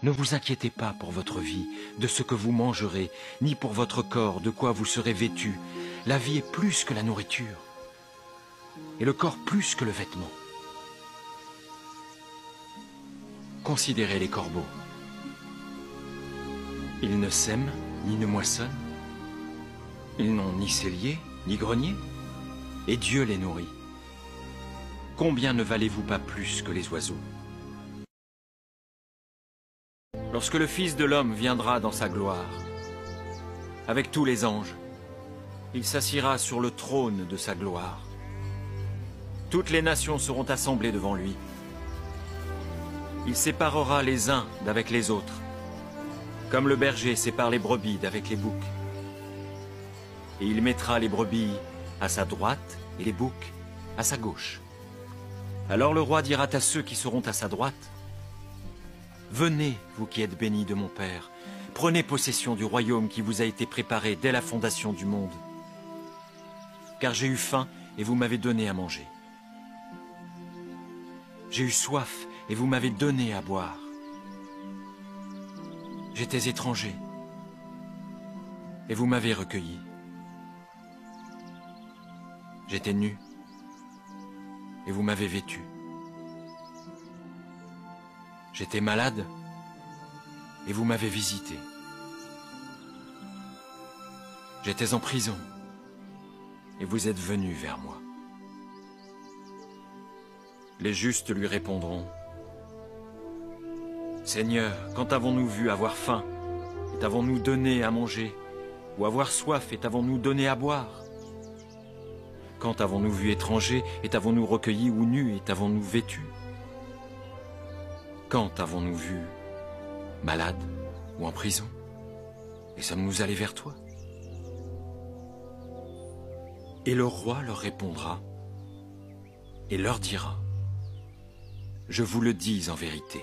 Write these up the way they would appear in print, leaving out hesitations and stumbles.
Ne vous inquiétez pas pour votre vie, de ce que vous mangerez, ni pour votre corps, de quoi vous serez vêtus. La vie est plus que la nourriture, et le corps plus que le vêtement. Considérez les corbeaux. Ils ne sèment, ni ne moissonnent. Ils n'ont ni cellier, ni grenier, et Dieu les nourrit. Combien ne valez-vous pas plus que les oiseaux? Lorsque le Fils de l'homme viendra dans sa gloire, avec tous les anges, il s'assiera sur le trône de sa gloire. Toutes les nations seront assemblées devant lui. Il séparera les uns d'avec les autres, comme le berger sépare les brebis d'avec les boucs. Et il mettra les brebis à sa droite et les boucs à sa gauche. Alors le roi dira à ceux qui seront à sa droite: Venez, vous qui êtes bénis de mon Père, prenez possession du royaume qui vous a été préparé dès la fondation du monde. Car j'ai eu faim et vous m'avez donné à manger. J'ai eu soif et vous m'avez donné à boire. J'étais étranger et vous m'avez recueilli. J'étais nu et vous m'avez vêtu. J'étais malade et vous m'avez visité. J'étais en prison et vous êtes venus vers moi. Les justes lui répondront: Seigneur, quand avons-nous vu avoir faim et t'avons-nous donné à manger, ou avoir soif et t'avons-nous donné à boire? Quand avons-nous vu étranger et t'avons-nous recueilli, ou nu et t'avons-nous vêtu? Quand avons-nous vu malade ou en prison et sommes-nous allés vers toi? Et le roi leur répondra et leur dira: Je vous le dis en vérité,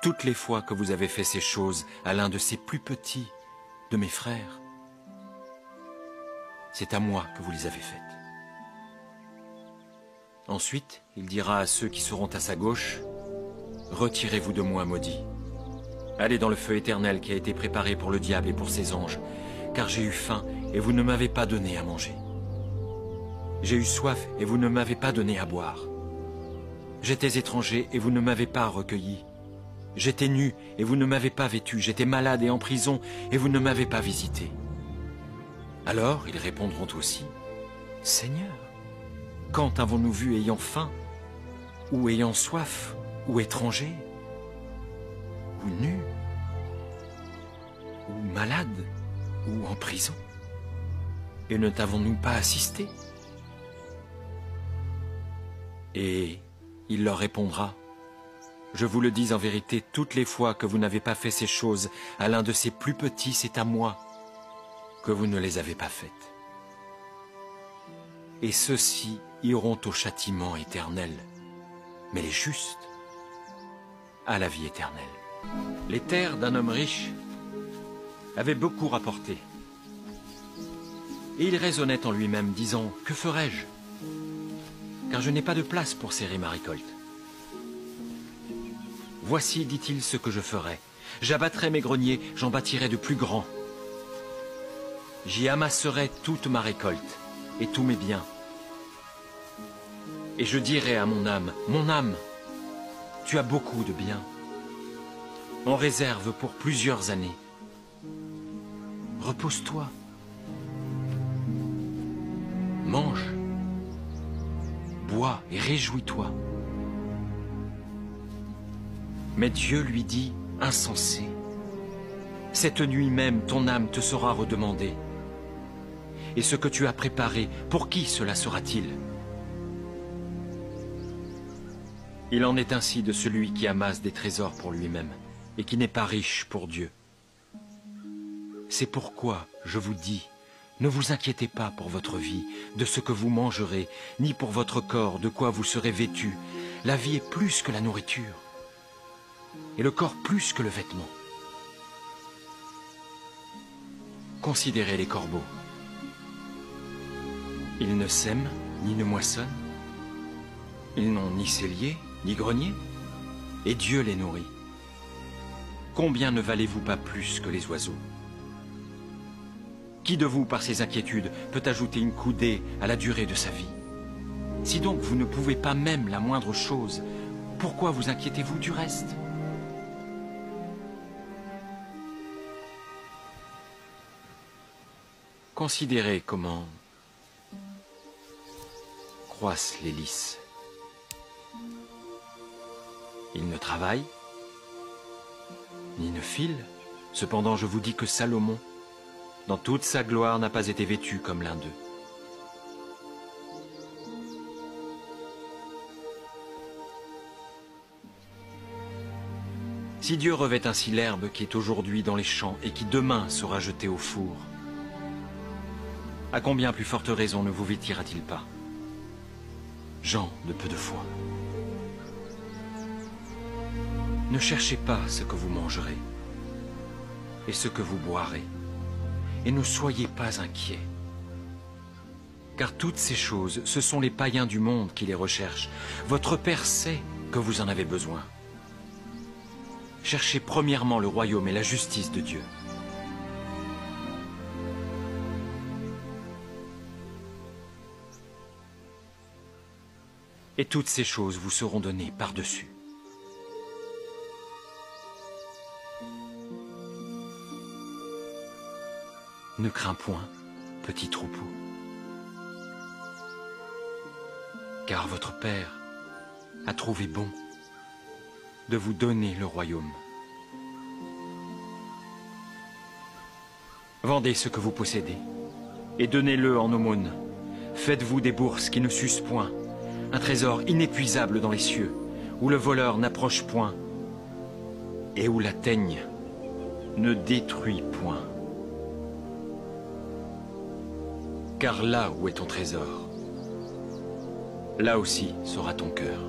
toutes les fois que vous avez fait ces choses à l'un de ces plus petits de mes frères, c'est à moi que vous les avez faites. Ensuite, il dira à ceux qui seront à sa gauche: Retirez-vous de moi, maudits. Allez dans le feu éternel qui a été préparé pour le diable et pour ses anges, car j'ai eu faim et vous ne m'avez pas donné à manger. J'ai eu soif et vous ne m'avez pas donné à boire. J'étais étranger et vous ne m'avez pas recueilli. J'étais nu et vous ne m'avez pas vêtu. J'étais malade et en prison et vous ne m'avez pas visité. Alors ils répondront aussi: Seigneur, quand avons-nous vu ayant faim, ou ayant soif, ou étranger, ou nu, ou malade, ou en prison, et ne t'avons-nous pas assisté? Et il leur répondra: Je vous le dis en vérité, toutes les fois que vous n'avez pas fait ces choses à l'un de ces plus petits, c'est à moi que vous ne les avez pas faites. Et ceux-ci iront au châtiment éternel, mais les justes à la vie éternelle. Les terres d'un homme riche avaient beaucoup rapporté. Et il raisonnait en lui-même, disant: Que ferai-je? Car je n'ai pas de place pour serrer ma récolte. Voici, dit-il, ce que je ferai. J'abattrai mes greniers, j'en bâtirai de plus grands. J'y amasserai toute ma récolte et tous mes biens. Et je dirai à mon âme: tu as beaucoup de biens. En réserve pour plusieurs années. Repose-toi. Mange. Bois et réjouis-toi. Mais Dieu lui dit: Insensé, cette nuit même ton âme te sera redemandée. Et ce que tu as préparé, pour qui cela sera-t-il? Il en est ainsi de celui qui amasse des trésors pour lui-même et qui n'est pas riche pour Dieu. C'est pourquoi je vous dis, ne vous inquiétez pas pour votre vie, de ce que vous mangerez, ni pour votre corps, de quoi vous serez vêtus. La vie est plus que la nourriture, et le corps plus que le vêtement. Considérez les corbeaux. Ils ne sèment, ni ne moissonnent. Ils n'ont ni cellier, ni grenier, et Dieu les nourrit. combien ne valez-vous pas plus que les oiseaux? Qui de vous, par ses inquiétudes, peut ajouter une coudée à la durée de sa vie? Si donc vous ne pouvez pas même la moindre chose, pourquoi vous inquiétez-vous du reste? Considérez comment croissent les lys. Ils ne travaillent, ni ne filent. Cependant, je vous dis que Salomon, dans toute sa gloire, n'a pas été vêtu comme l'un d'eux. Si Dieu revêt ainsi l'herbe qui est aujourd'hui dans les champs et qui demain sera jetée au four, à combien plus forte raison ne vous vêtira-t-il pas? Gens de peu de foi. Ne cherchez pas ce que vous mangerez et ce que vous boirez, et ne soyez pas inquiets. Car toutes ces choses, ce sont les païens du monde qui les recherchent. Votre Père sait que vous en avez besoin. Cherchez premièrement le royaume et la justice de Dieu. Et toutes ces choses vous seront données par-dessus. Ne crains point, petit troupeau, car votre Père a trouvé bon de vous donner le royaume. Vendez ce que vous possédez et donnez-le en aumône. Faites-vous des bourses qui ne s'usent point, un trésor inépuisable dans les cieux, où le voleur n'approche point et où la teigne ne détruit point. Car là où est ton trésor, là aussi sera ton cœur.